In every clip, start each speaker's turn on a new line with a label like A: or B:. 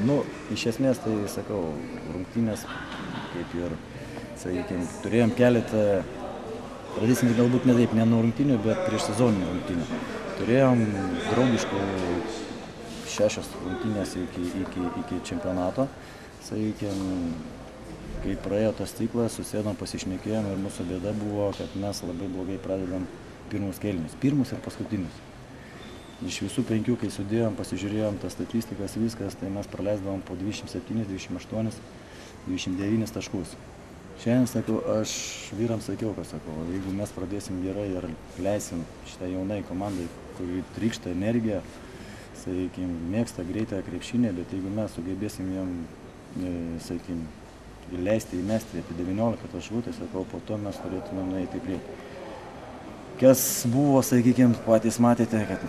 A: Nu, iš esmės, tai sakau, rungtynės, kaip ir, sakykime, turėjom keletą, pradėsim galbūt ne taip, ne nuo rungtynių, bet prieš sezoninį rungtynę. Turėjom draugiškai 6 rungtynės iki čempionato, sakykime, kai praėjo tas ciklas, susėdom, pasišnekėjom ir mūsų bėda buvo, kad mes labai blogai pradedam pirmus kėlinius, pirmus ir paskutinius. Iš visų 5, kai sudėjom, pasižiūrėjom tas statistikas, viskas, tai mes praleisdavom po 27, 28, 29 taškus. Šiandien, sakau, aš vyrams sakiau, kad sakau, jeigu mes pradėsim gerai ir leisim šitą jaunai komandai, kuri trykšta energiją, sakykime, mėgsta greitą krepšinę, bet jeigu mes sugebėsim jam, sakykime, leisti įmesti apie 19 taškų, tai sakau, po to mes turėtumėm nueiti į priekį. Kas buvo, sakykime, patys matėte, kad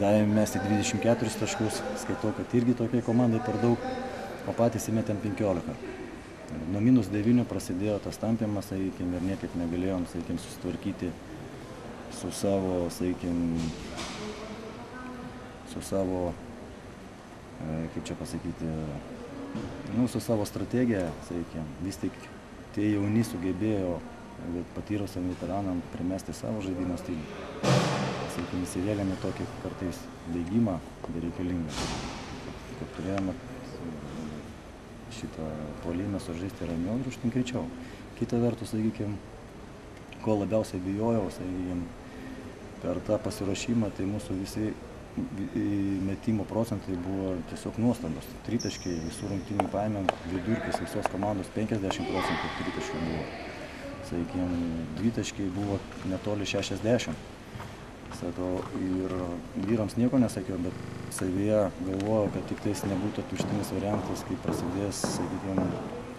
A: davėme mesti 24 taškus, skaitau, kad irgi tokiai komandai per daug, o patys įmetėm 15. Nuo -9 prasidėjo tas tampymas, sakykime, ir niekaip negalėjom, sakykime, susitvarkyti su savo, sakykime, kaip čia pasakyti, su savo strategija, sakykime, vis tik tie jauni sugebėjo patyrusiam veteranam primesti savo žaidimo stilių. Sakykime, įsivėlėme tokį kartais bėgimą bereikalingą, kad turėjome šitą puolimą sužaisti ramiau ir užtinkt greičiau. Kita vertus, sakykime, ko labiausiai bijojau, sakykime, per tą pasiruošimą, tai mūsų visi metimo procentai buvo tiesiog nuostabus. Tritaškiai visų rungtynių paėmėm, vidurkis visos komandos 50% tritaškių buvo. Sakykime, dvitaškiai buvo netoli 60. Sakau, ir vyrams nieko nesakiau, bet savyje galvojau, kad tik tais nebūtų tuštinis variantas, kai prasidės, sakykime,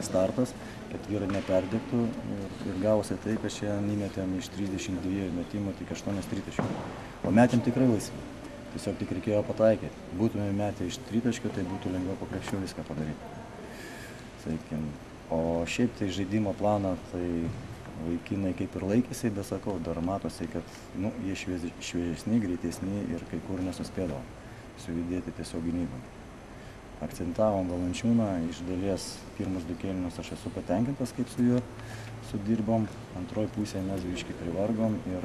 A: startas, kad vyrai neperdegtų ir gavosi tai, kad šiandien įmetėm iš 32 metimų tik 8 tritaškių. O metėm tikrai laisvai. Tiesiog tik reikėjo pataikyti. Būtume metę iš tritaškių, tai būtų lengviau po krepšiu viską padaryti. Sakykime, o šiaip tai žaidimo planą, tai vaikinai kaip ir laikėsi, bet sakau, dar matosi, kad jie šviežesni, greitesni ir kai kur nesuspėdavo sujudėti tiesiog gynybą. Akcentavom Valančiūną, iš dalies pirmus 2 kėlinius aš esu patenkintas, kaip su juo sudirbom. Antroji pusėje mes biškį privargom ir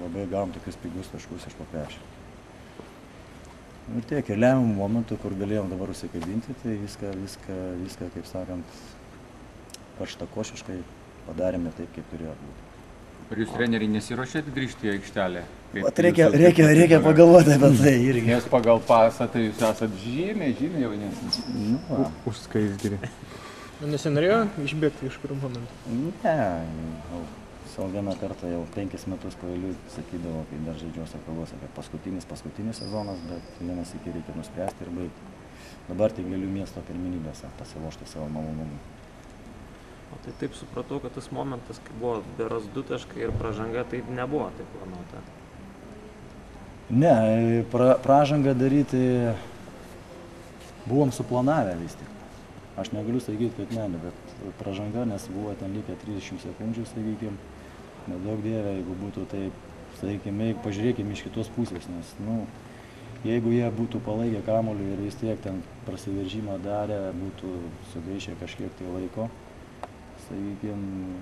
A: labai gavom tokius pigius taškus iš po krepšio. Ir tiek, ir lemiamų momentų, kur galėjom dabar užsikabinti, tai viską, kaip sakant, karštakošiškai padarėme taip, kaip turėjo būti.
B: Ar jūs treneriai nesiruošėt grįžti į aikštelę?
A: Reikia pagalvoti apie tai irgi.
B: Nes pagal pasą tai jūs esat žymiai jaunesnis.
C: Už skaisgirį.
D: Nesinorėjo išbėgti iš kurių momentų?
A: Ne, savo vieną kartą jau 5 metus paeiliui sakydavo, kai dar žaidžiau Sakaluose, kad paskutinis sezonas, bet vienas iki reikia nuspręsti ir baigti. Dabar tai galiu miesto pirmenybėse pasilošti savo malonumui.
E: O tai taip supratau, kad tas momentas, kai buvo berods 2 taškai ir pražanga, tai nebuvo taip planuota.
A: Ne, pražangą daryti buvom suplanavę vis tik. Aš negaliu sakyti, kad ne, bet pražanga, nes buvo ten likę 30 sekundžių, sakykime, nedaug dievė, jeigu būtų taip, sakykime, pažiūrėkime iš kitos pusės, nes, jeigu jie būtų palaikę kamuolį ir vis tiek ten prasiveržimą darę, būtų sugaišę kažkiek tai laiko, sakykime,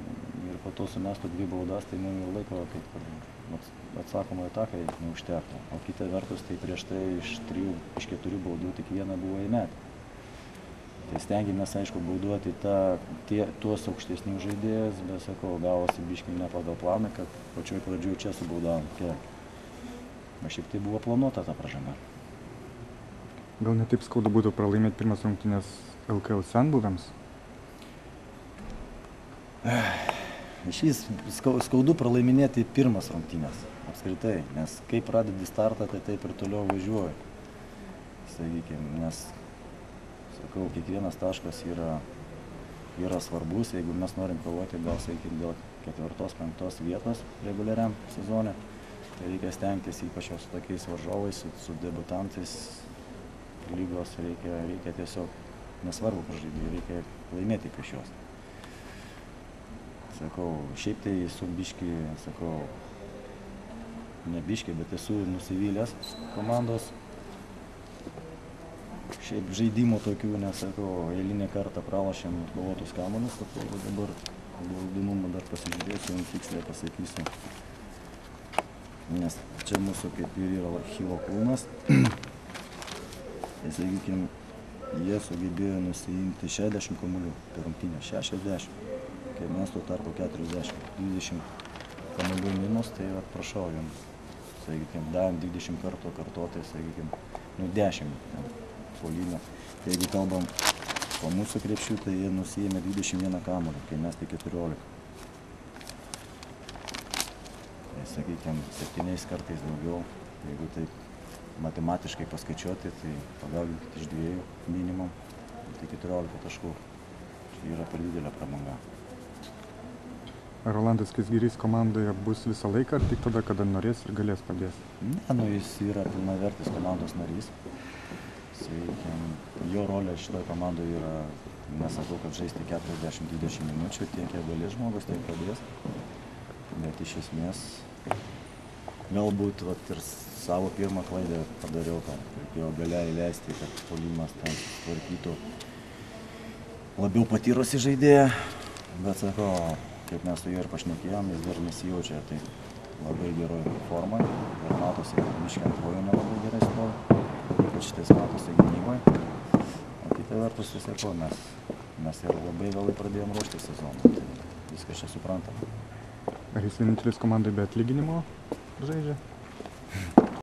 A: ir po to sumestų 2 baudas, tai mums jau laiko kaip atsakomojo atakai neužtektų. O kita vertus, tai prieš tai iš 4 baudų tik 1 buvo įmetę. Tai stengiamės, aišku, bauduoti tuos aukštesnius žaidėjus, bet sakau, gavosi biškai ne pagal planą, kad pačioj pradžioj čia subaudavom kiek. Bet šiaip tai buvo planuota ta pražanga.
C: Gal netaip skaudu būtų pralaimėti pirmas rungtynės LKL senbuviams?
A: Šis skaudu pralaiminėti pirmas rungtynės, apskritai, nes kai pradedi startą, tai taip ir toliau važiuoju. Sakykime, nes, sakau, kiekvienas taškas yra svarbus, jeigu mes norim kovoti gal, sakykime, dėl 4-5 vietos reguliariam sezone, tai reikia stengtis, ypač su tokiais varžovais, su debutantais lygos, reikia tiesiog, nesvarbu, kur žaidėjai, reikia laimėti prieš juos. Sakau, šiaip tai esu biškį, sakau, ne biškį, bet esu nusivylęs komandos šiaip žaidimų tokių, nesakau, eilinį kartą pralašėm atkovotus kamuolius, tai dabar glaudinumą dar pasižiūrėsiu, jums tiksliai pasakysiu. Nes čia mūsų kaip ir yra Achilo kulnas. Tai sakykime, jie sugebėjo nusiimti 60 kamuolių per rungtynę, 60, kai mes tuo tarpu 40, 20 kamuolių minus, tai prašau jums, sakykime, davėm 20 kartų kartuotai, sakykime, 10 puolimo. Tai jeigu kalbam po mūsų krepšių, tai jie nusiėmė 21 kamuolį, kai mes tai 14. Tai sakykime, 7 kartais daugiau, jeigu taip matematiškai paskaičiuoti, tai pagaudinkit iš 2 minimum, tai 14 taškų. Čia yra per didelė prabanga.
C: Ar Rolandas Kizgirys komandoje bus visą laiką, ar tik tada, kada norės ir galės padės?
A: Ne, jis yra pilnavertis komandos narys. Jo rolė šitoje komandoje yra, nesakau, kad žaisti 40-20 minučių, tiek kiek galės žmogus, tiek padės. Bet iš esmės, galbūt ir savo pirmą klaidą padariau, kad reikėjo gale įleisti, kad puolimas ten tvarkytų labiau patyrusį žaidėją. Bet sakau, kaip mes su juo ir pašnekėjom, jis dar nesijaučia tai labai geroj formai. Ir matosi, kad miškė ant kojų nelabai gerai stovi. Ypač šitais matosi gynyboje. O kita vertus, tai sakau, mes ir labai vėlai pradėjom ruošti sezoną. Tai viskas čia suprantama.
C: Ar jis vienintelis komandai be atlyginimo žaidžia?